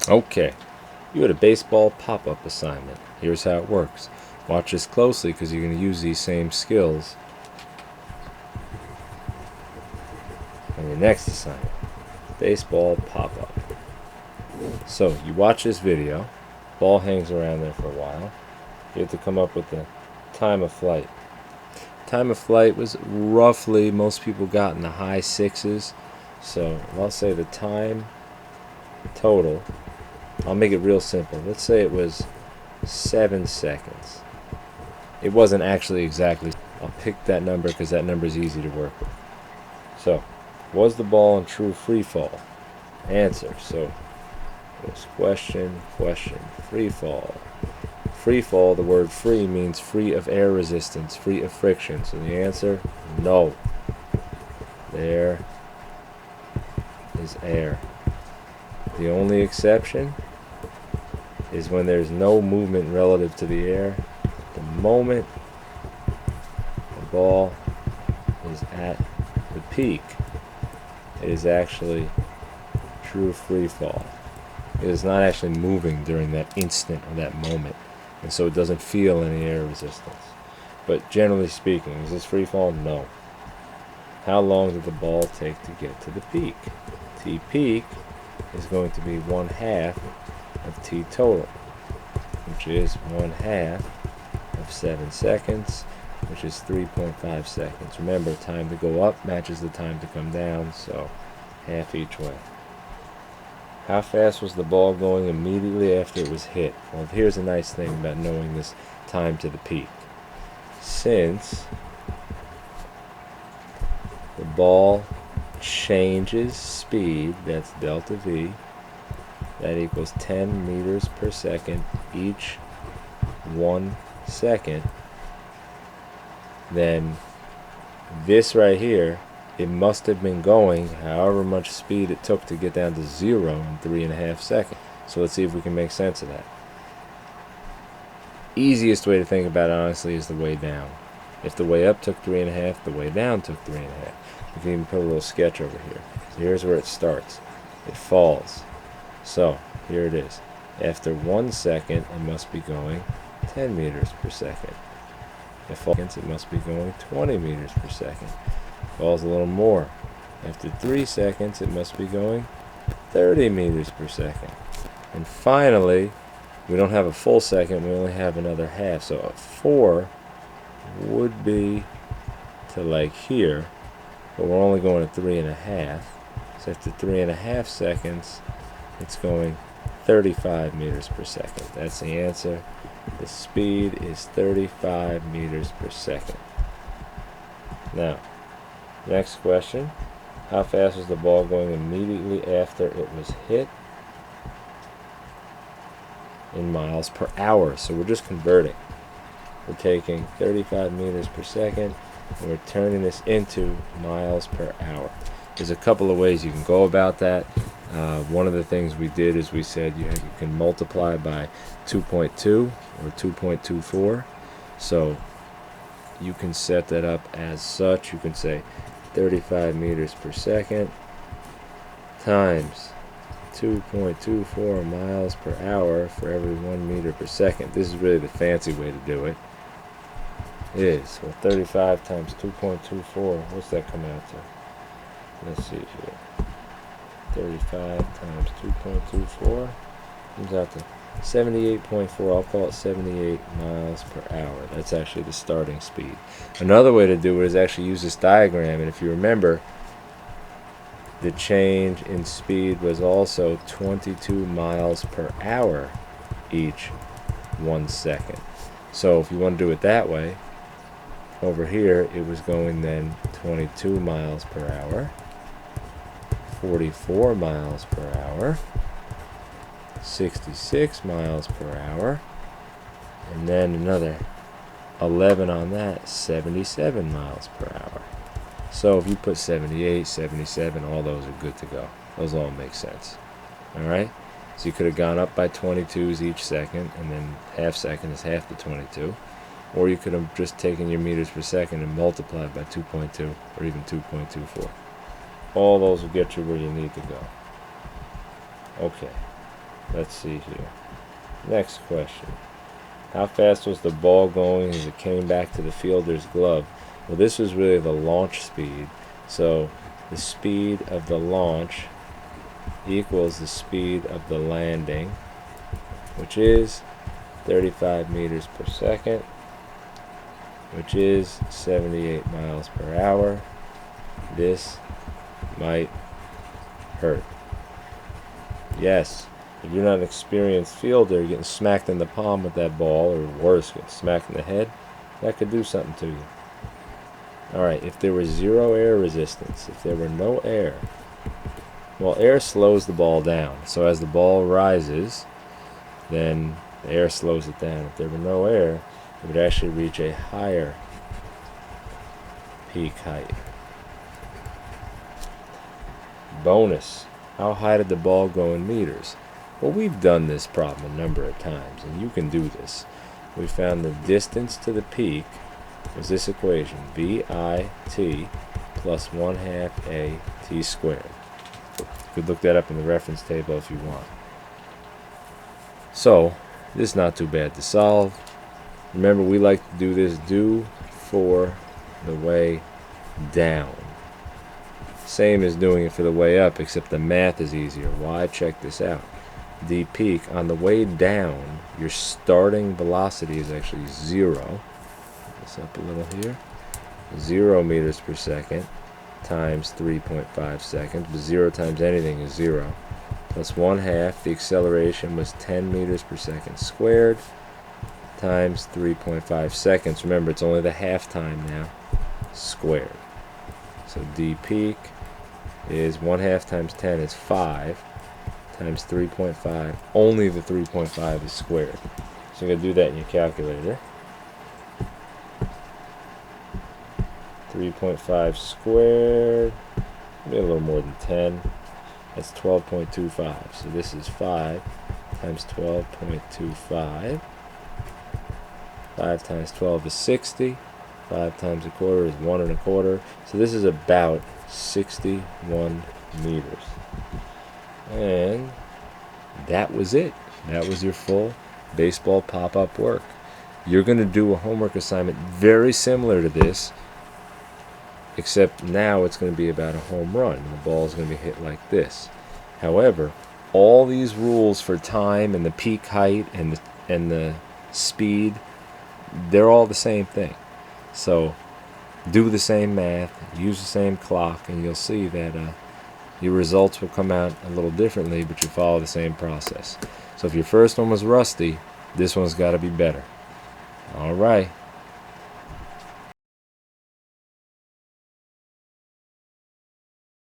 Okay, you had a baseball pop-up assignment. Here's how it works. Watch this closely because you're going to use these same skills on your next assignment. Baseball pop-up. So you watch this video. Ball hangs around there for a while. You have to come up with the time of flight. Time of flight was roughly, most people got in the high sixes. So I'll say the time total, I'll make it real simple. Let's say it was 7 seconds. It wasn't actually exactly. I'll pick that number because that number is easy to work with. So, was the ball in true free fall? Answer. So, there's question, free fall. Free fall, the word free means free of air resistance, free of friction. So the answer, no. There is air. The only exception is when there's no movement relative to the air. The moment the ball is at the peak, it is actually true free fall. It is not actually moving during that instant or that moment, and so it doesn't feel any air resistance. But generally speaking, is this free fall? No. How long did the ball take to get to the peak? T peak is going to be 1/2 of T total, which is 1/2 of 7 seconds, which is 3.5 seconds. Remember, time to go up matches the time to come down, so half each way. How fast was the ball going immediately after it was hit? Well, here's a nice thing about knowing this time to the peak. Since the ball changes speed, that's delta V, that equals 10 meters per second each 1 second, then this right here, it must have been going however much speed it took to get down to 0 in 3.5 seconds. So let's see if we can make sense of that. Easiest way to think about it, honestly, is the way down. If the way up took 3.5, the way down took 3.5. We can even put a little sketch over here. So here's where it starts. It falls. So here it is. After 1 second, it must be going 10 meters per second. If falls, it must be going 20 meters per second. Falls a little more. After 3 seconds, it must be going 30 meters per second. And finally, we don't have a full second, we only have another half. So a 4 would be to like here, but we're only going at 3.5. So after 3.5 seconds, it's going 35 meters per second. That's the answer. The speed is 35 meters per second. Now, next question. How fast was the ball going immediately after it was hit? In miles per hour. So we're just converting. We're taking 35 meters per second and we're turning this into miles per hour. There's a couple of ways you can go about that. One of the things we did is we said you can multiply by 2.2 or 2.24. So you can set that up as such. You can say 35 meters per second times 2.24 miles per hour for every 1 meter per second. This is really the fancy way to do it. Is, well, 35 times 2.24, what's that come out to? Let's see here. 35 times 2.24 comes out to 78.4. I'll call it 78 miles per hour. That's actually the starting speed. Another way to do it is actually use this diagram, and if you remember, the change in speed was also 22 miles per hour each 1 second. So if you want to do it that way, over here it was going then 22 miles per hour, 44 miles per hour, 66 miles per hour, and then another 11 on that, 77 miles per hour. So if you put 78, 77, all those are good to go. Those all make sense. Alright? So you could have gone up by 22s each second, and then half second is half the 22. Or you could have just taken your meters per second and multiplied by 2.2 or even 2.24. All those will get you where you need to go. Okay. Let's see here. Next question. How fast was the ball going as it came back to the fielder's glove? Well, this was really the launch speed. So the speed of the launch equals the speed of the landing, which is 35 meters per second, which is 78 miles per hour. This might hurt. Yes, if you're not an experienced fielder, getting smacked in the palm with that ball, or worse, getting smacked in the head, that could do something to you. Alright, if there was zero air resistance, if there were no air, well, air slows the ball down. So as the ball rises, then the air slows it down. If there were no air, it would actually reach a higher peak height. Bonus. How high did the ball go in meters? Well, we've done this problem a number of times, and you can do this. We found the distance to the peak was this equation, VIT plus 1/2 AT squared. You could look that up in the reference table if you want. So, this is not too bad to solve. Remember, we like to do this due for the way down. Same as doing it for the way up, except the math is easier. Why? Check this out. The peak, on the way down, your starting velocity is actually 0. This up a little here. 0 meters per second times 3.5 seconds, but 0 times anything is 0. Plus 1/2, the acceleration was 10 meters per second squared, times 3.5 seconds. Remember, it's only the half time now, squared. So d peak is 1/2 times 10 is 5, times 3.5. Only the 3.5 is squared. So you're going to do that in your calculator. 3.5 squared, maybe a little more than 10. That's 12.25. So this is 5 times 12.25. 5 times 12 is 60. 5 times a quarter is 1 1/4. So this is about 61 meters. And that was it. That was your full baseball pop-up work. You're going to do a homework assignment very similar to this, except now it's going to be about a home run. The ball is going to be hit like this. However, all these rules for time and the peak height and the speed, they're all the same thing. So do the same math, use the same clock, and you'll see that your results will come out a little differently, but you follow the same process. So if your first one was rusty, this one's got to be better. All right.